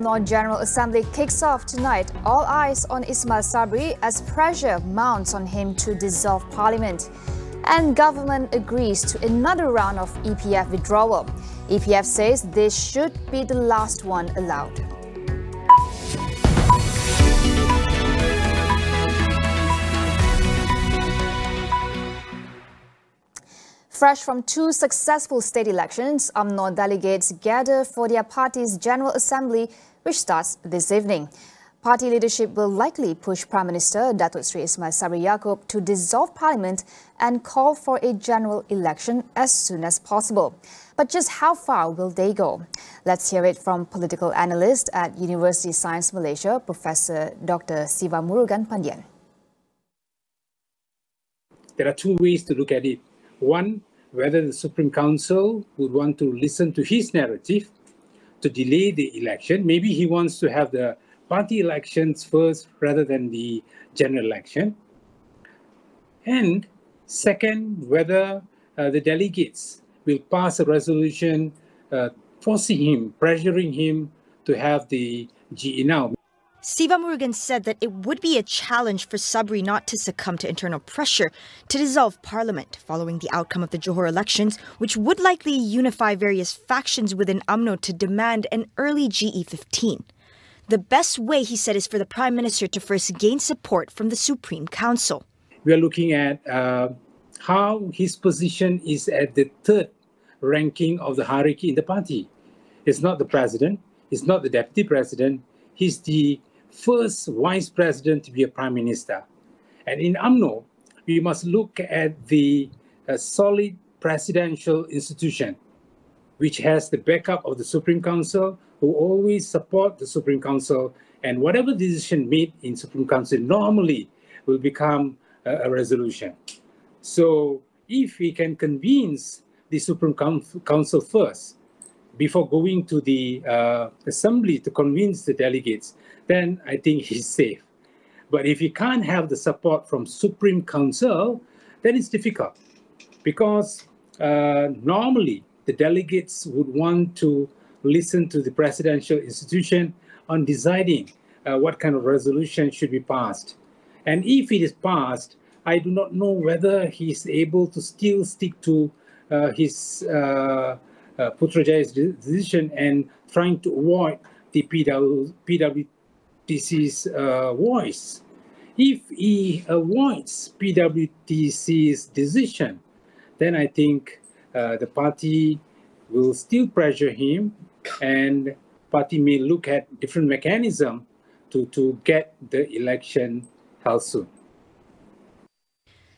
SUMNO General Assembly kicks off tonight. All eyes on Ismail Sabri as pressure mounts on him to dissolve parliament. And government agrees to another round of EPF withdrawal. EPF says this should be the last one allowed. Fresh from two successful state elections, UMNO delegates gather for their party's General Assembly, which starts this evening. Party leadership will likely push Prime Minister Datuk Seri Ismail Sabri Yaakob to dissolve parliament and call for a general election as soon as possible. But just how far will they go? Let's hear it from political analyst at University Science Malaysia, Professor Dr. Siva Murugan Pandian. There are two ways to look at it. One, whether the Supreme Council would want to listen to his narrative to delay the election. Maybe he wants to have the party elections first rather than the general election. And second, whether the delegates will pass a resolution forcing him, pressuring him to have the GE now. Siva Murugan said that it would be a challenge for Sabri not to succumb to internal pressure to dissolve parliament following the outcome of the Johor elections, which would likely unify various factions within UMNO to demand an early GE15. The best way, he said, is for the Prime Minister to first gain support from the Supreme Council. We are looking at how his position is at the third ranking of the hierarchy in the party. It's not the president, it's not the deputy president, he's the first vice president to be a prime minister. And in UMNO, we must look at the solid presidential institution, which has the backup of the Supreme Council, who always support the Supreme Council, and whatever decision made in Supreme Council normally will become a resolution. So if we can convince the Supreme Council first, before going to the Assembly to convince the delegates, then I think he's safe. But if you can't have the support from Supreme Council, then it's difficult. Because normally the delegates would want to listen to the presidential institution on deciding what kind of resolution should be passed. And if it is passed, I do not know whether he's able to still stick to his Putrajaya's decision and trying to avoid the PWTC's voice. If he avoids PWTC's decision, then I think the party will still pressure him, and party may look at different mechanism to get the election held soon.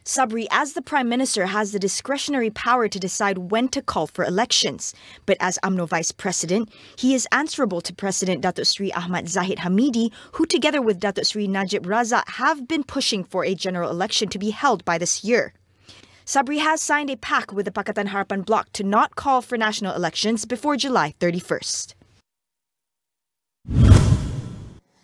Sabri, as the Prime Minister, has the discretionary power to decide when to call for elections. But as UMNO Vice President, he is answerable to President Datuk Seri Ahmad Zahid Hamidi, who together with Datuk Seri Najib Razak have been pushing for a general election to be held by this year. Sabri has signed a pact with the Pakatan Harapan bloc to not call for national elections before July 31st.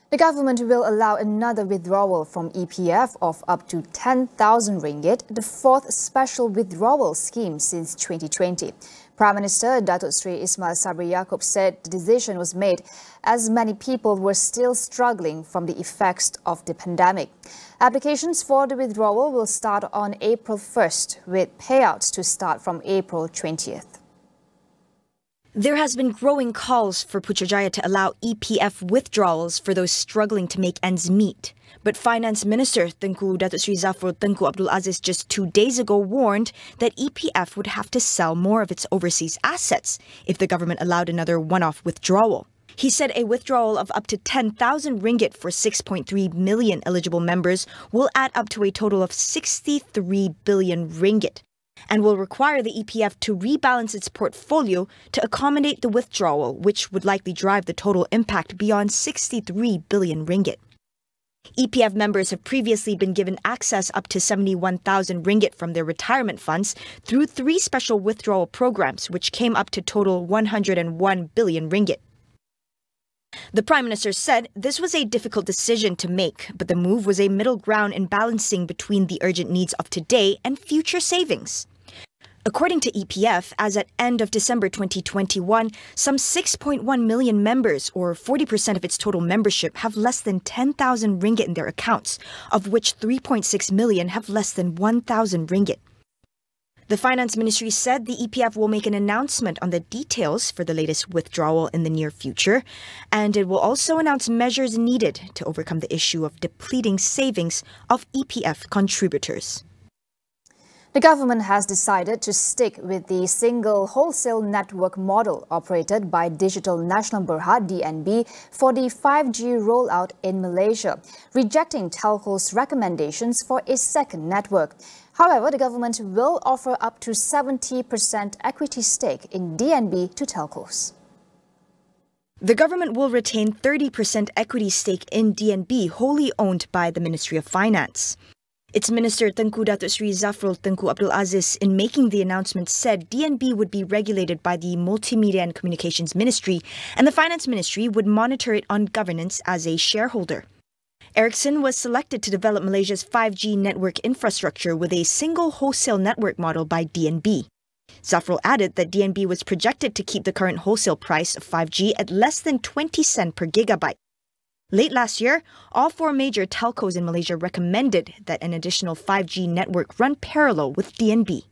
The government will allow another withdrawal from EPF of up to 10,000 ringgit, the fourth special withdrawal scheme since 2020. Prime Minister Datuk Seri Ismail Sabri Yaakob said the decision was made as many people were still struggling from the effects of the pandemic. Applications for the withdrawal will start on April 1st, with payouts to start from April 20th. There has been growing calls for Putrajaya to allow EPF withdrawals for those struggling to make ends meet. But Finance Minister Tengku Datuk Seri Zafrul Tengku Abdul Aziz just 2 days ago warned that EPF would have to sell more of its overseas assets if the government allowed another one-off withdrawal. He said a withdrawal of up to 10,000 ringgit for 6.3 million eligible members will add up to a total of 63 billion ringgit. And will require the EPF to rebalance its portfolio to accommodate the withdrawal, which would likely drive the total impact beyond 63 billion ringgit. EPF members have previously been given access up to 71,000 ringgit from their retirement funds through 3 special withdrawal programs, which came up to total 101 billion ringgit. The Prime Minister said this was a difficult decision to make, but the move was a middle ground in balancing between the urgent needs of today and future savings. According to EPF, as at end of December 2021, some 6.1 million members, or 40% of its total membership, have less than 10,000 ringgit in their accounts, of which 3.6 million have less than 1,000 ringgit. The Finance Ministry said the EPF will make an announcement on the details for the latest withdrawal in the near future, and it will also announce measures needed to overcome the issue of depleting savings of EPF contributors. The government has decided to stick with the single wholesale network model operated by Digital Nasional Berhad (DNB) for the 5G rollout in Malaysia, rejecting telcos' recommendations for a second network. However, the government will offer up to 70% equity stake in DNB to telcos. The government will retain 30% equity stake in DNB, wholly owned by the Ministry of Finance. Its Minister Tengku Datuk Seri Zafrul Tengku Abdul Aziz, in making the announcement, said DNB would be regulated by the Multimedia and Communications Ministry, and the Finance Ministry would monitor it on governance as a shareholder. Ericsson was selected to develop Malaysia's 5G network infrastructure with a single wholesale network model by DNB. Zafrul added that DNB was projected to keep the current wholesale price of 5G at less than 20 cents per gigabyte. Late last year, all four major telcos in Malaysia recommended that an additional 5G network run parallel with DNB.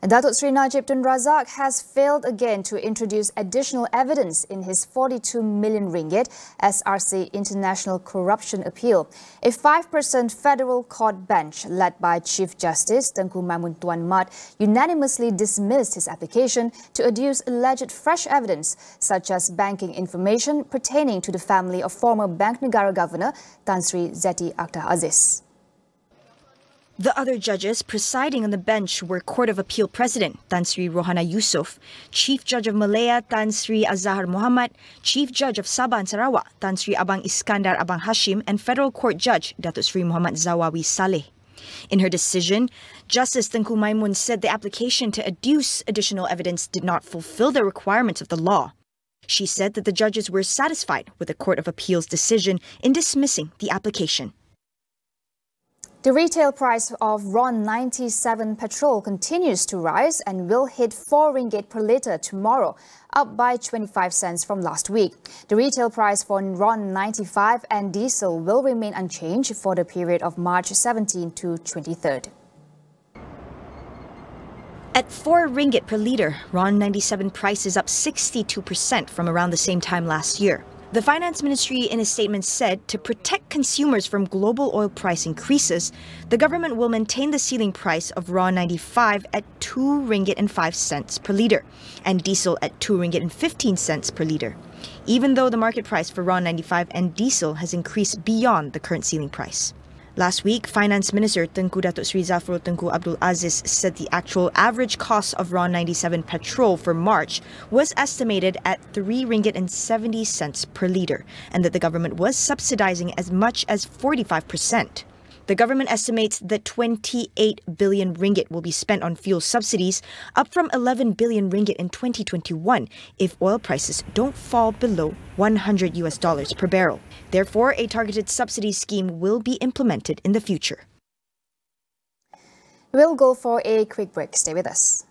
Datuk Seri Najib Tun Razak has failed again to introduce additional evidence in his 42 million ringgit SRC International Corruption Appeal. A 5-person federal court bench led by Chief Justice Tengku Maimun Tuan Mat unanimously dismissed his application to adduce alleged fresh evidence such as banking information pertaining to the family of former Bank Negara Governor Tan Sri Zeti Akhtar Aziz. The other judges presiding on the bench were Court of Appeal President Tan Sri Rohana Yusof, Chief Judge of Malaya Tan Sri Azhar Muhammad, Chief Judge of Sabah and Sarawak Tan Sri Abang Iskandar Abang Hashim, and Federal Court Judge Datuk Sri Muhammad Zawawi Saleh. In her decision, Justice Tengku Maimun said the application to adduce additional evidence did not fulfill the requirements of the law. She said that the judges were satisfied with the Court of Appeal's decision in dismissing the application. The retail price of RON 97 petrol continues to rise and will hit 4 ringgit per litre tomorrow, up by 25 cents from last week. The retail price for RON 95 and diesel will remain unchanged for the period of March 17 to 23rd. At 4 ringgit per litre, RON 97 price is up 62% from around the same time last year. The Finance Ministry in a statement said to protect consumers from global oil price increases, the government will maintain the ceiling price of RON 95 at 2 ringgit and 5 cents per litre and diesel at 2 ringgit and 15 cents per litre, even though the market price for RON 95 and diesel has increased beyond the current ceiling price. Last week, Finance Minister Tengku Datuk Seri Zafrul Tengku Abdul Aziz said the actual average cost of RON 97 petrol for March was estimated at 3 ringgit and 70 cents per litre, and that the government was subsidizing as much as 45%. The government estimates that 28 billion ringgit will be spent on fuel subsidies, up from 11 billion ringgit in 2021 if oil prices don't fall below $100 per barrel. Therefore, a targeted subsidy scheme will be implemented in the future. We'll go for a quick break. Stay with us.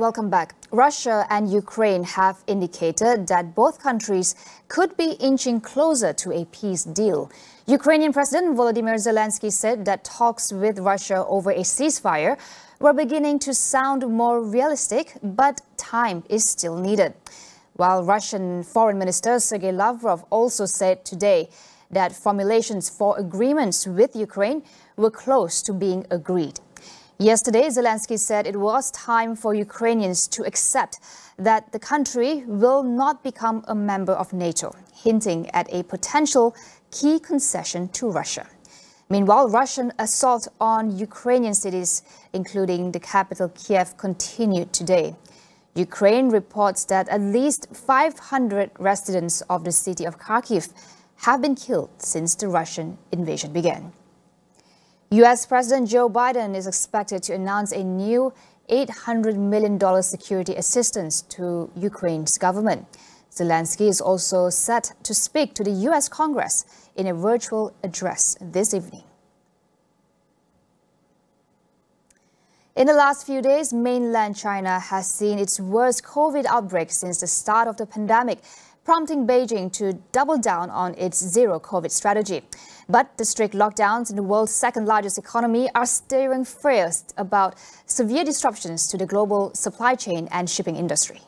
Welcome back. Russia and Ukraine have indicated that both countries could be inching closer to a peace deal. Ukrainian President Volodymyr Zelensky said that talks with Russia over a ceasefire were beginning to sound more realistic, but time is still needed. While Russian Foreign Minister Sergei Lavrov also said today that formulations for agreements with Ukraine were close to being agreed. Yesterday, Zelensky said it was time for Ukrainians to accept that the country will not become a member of NATO, hinting at a potential key concession to Russia. Meanwhile, Russian assault on Ukrainian cities, including the capital Kiev, continued today. Ukraine reports that at least 500 residents of the city of Kharkiv have been killed since the Russian invasion began. U.S. President Joe Biden is expected to announce a new $800 million security assistance to Ukraine's government. Zelensky is also set to speak to the U.S. Congress in a virtual address this evening. In the last few days, mainland China has seen its worst COVID outbreak since the start of the pandemic, prompting Beijing to double down on its zero-COVID strategy. But the strict lockdowns in the world's second-largest economy are stirring fears about severe disruptions to the global supply chain and shipping industry.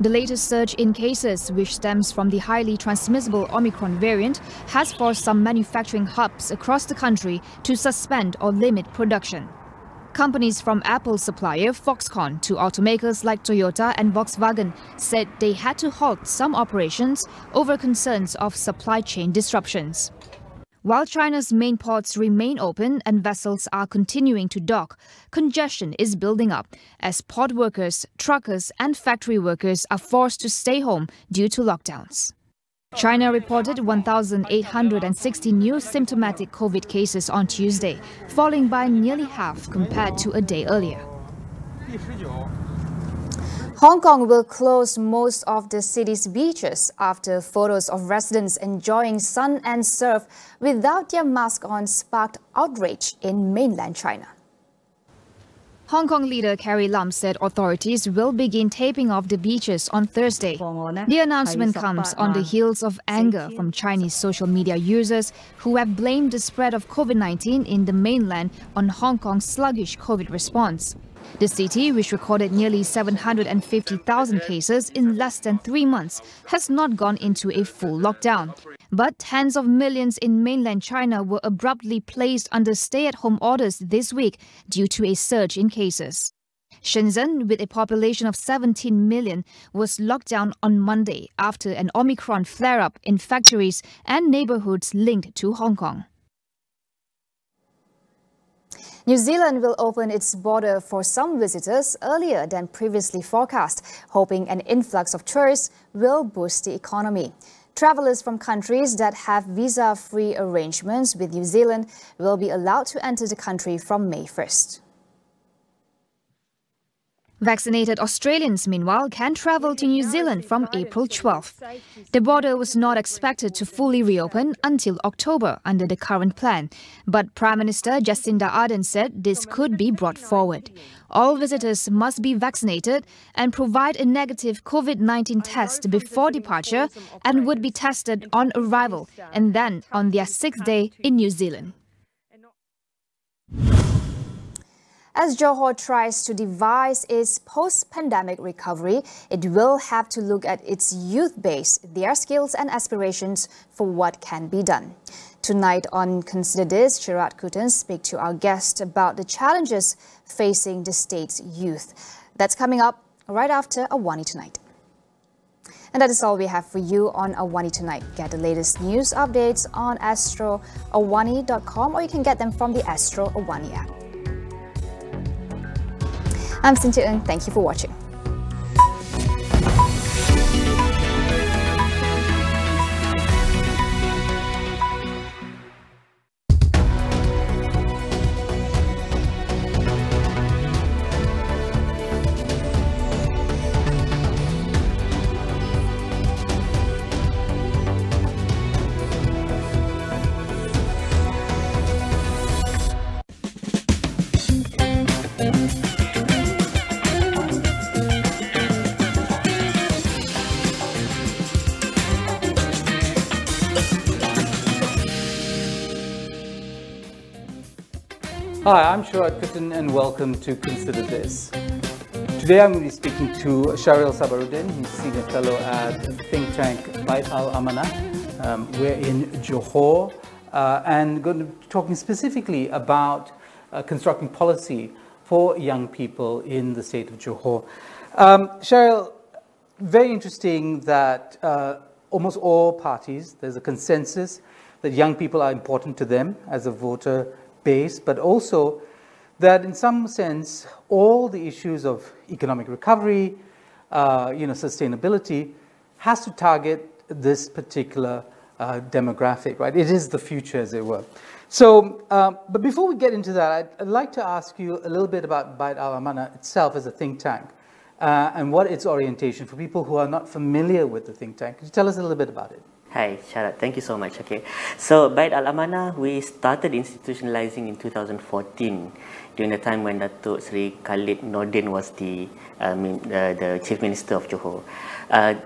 The latest surge in cases, which stems from the highly transmissible Omicron variant, has forced some manufacturing hubs across the country to suspend or limit production. Companies from Apple supplier Foxconn to automakers like Toyota and Volkswagen said they had to halt some operations over concerns of supply chain disruptions. While China's main ports remain open and vessels are continuing to dock, congestion is building up as port workers, truckers and factory workers are forced to stay home due to lockdowns. China reported 1,860 new symptomatic COVID cases on Tuesday, falling by nearly half compared to a day earlier. Hong Kong will close most of the city's beaches after photos of residents enjoying sun and surf without their mask on sparked outrage in mainland China. Hong Kong leader Carrie Lam said authorities will begin taping off the beaches on Thursday. The announcement comes on the heels of anger from Chinese social media users who have blamed the spread of COVID-19 in the mainland on Hong Kong's sluggish COVID response. The city, which recorded nearly 750,000 cases in less than 3 months, has not gone into a full lockdown. But tens of millions in mainland China were abruptly placed under stay-at-home orders this week due to a surge in cases. Shenzhen, with a population of 17 million, was locked down on Monday after an Omicron flare-up in factories and neighborhoods linked to Hong Kong. New Zealand will open its border for some visitors earlier than previously forecast, hoping an influx of tourists will boost the economy. Travellers from countries that have visa-free arrangements with New Zealand will be allowed to enter the country from May 1st. Vaccinated Australians, meanwhile, can travel to New Zealand from April 12th. The border was not expected to fully reopen until October under the current plan, but Prime Minister Jacinda Ardern said this could be brought forward. All visitors must be vaccinated and provide a negative COVID-19 test before departure and would be tested on arrival and then on their 6th day in New Zealand. As Johor tries to devise its post-pandemic recovery, it will have to look at its youth base, their skills and aspirations for what can be done. Tonight on Consider This, Chirag Kutan speaks to our guest about the challenges facing the state's youth. That's coming up right after AWANI Tonight. And that is all we have for you on AWANI Tonight. Get the latest news updates on astroawani.com, or you can get them from the Astro AWANI app. I'm Cynthia Ng. Thank you for watching. Hi, I'm Sharad Kutan and welcome to Consider This. Today I'm going to be speaking to Shahril Sabaruddin. He's Senior Fellow at think tank Bait Al-Amanah. We're in Johor and going to be talking specifically about constructing policy for young people in the state of Johor. Shahril, very interesting that almost all parties, there's a consensus that young people are important to them as a voter base, but also that in some sense, all the issues of economic recovery, sustainability has to target this particular demographic, right? It is the future, as it were. So, but before we get into that, I'd like to ask you a little bit about Bait Al-Amanah itself as a think tank and what its orientation for people who are not familiar with the think tank. Could you tell us a little bit about it? Hi, Sharad. Thank you so much. Okay, so Bait Al-Amanah, we started institutionalizing in 2014 during the time when Datuk Sri Khalid Nordin was the Chief Minister of Johor.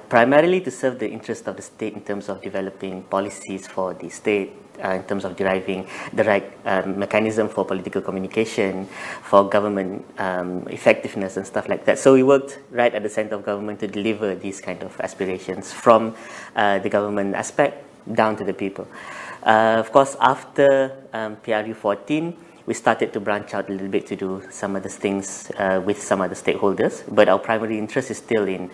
Primarily to serve the interest of the state in terms of developing policies for the state, in terms of deriving the right mechanism for political communication, for government effectiveness and stuff like that. So we worked right at the center of government to deliver these kind of aspirations from the government aspect down to the people. Of course, after PRU 14, we started to branch out a little bit to do some of the things with some other stakeholders, but our primary interest is still in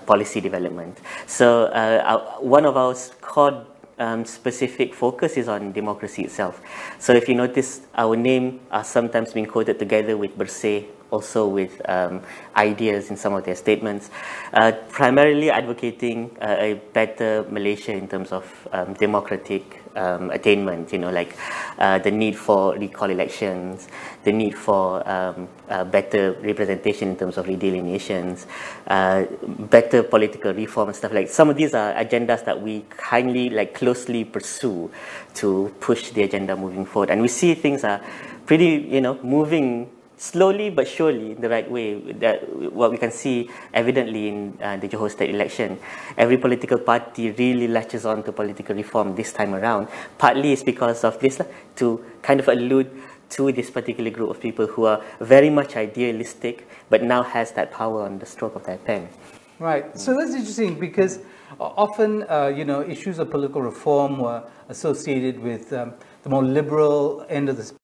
policy development. So one of our core specific focus is on democracy itself. So if you notice, our name are sometimes being quoted together with Bersih, also with ideas in some of their statements, primarily advocating a better Malaysia in terms of democratic attainment, like the need for recall elections, the need for better representation in terms of redelineations, better political reform and stuff like that. Some of these are agendas that we kindly, closely pursue to push the agenda moving forward. And we see things are pretty, moving slowly but surely in the right way. That what we can see evidently in the Johor state election, every political party really latches on to political reform this time around. Partly it's because of this, to kind of allude to this particular group of people who are very much idealistic, but now has that power on the stroke of their pen. Right. So that's interesting because often, issues of political reform were associated with the more liberal end of the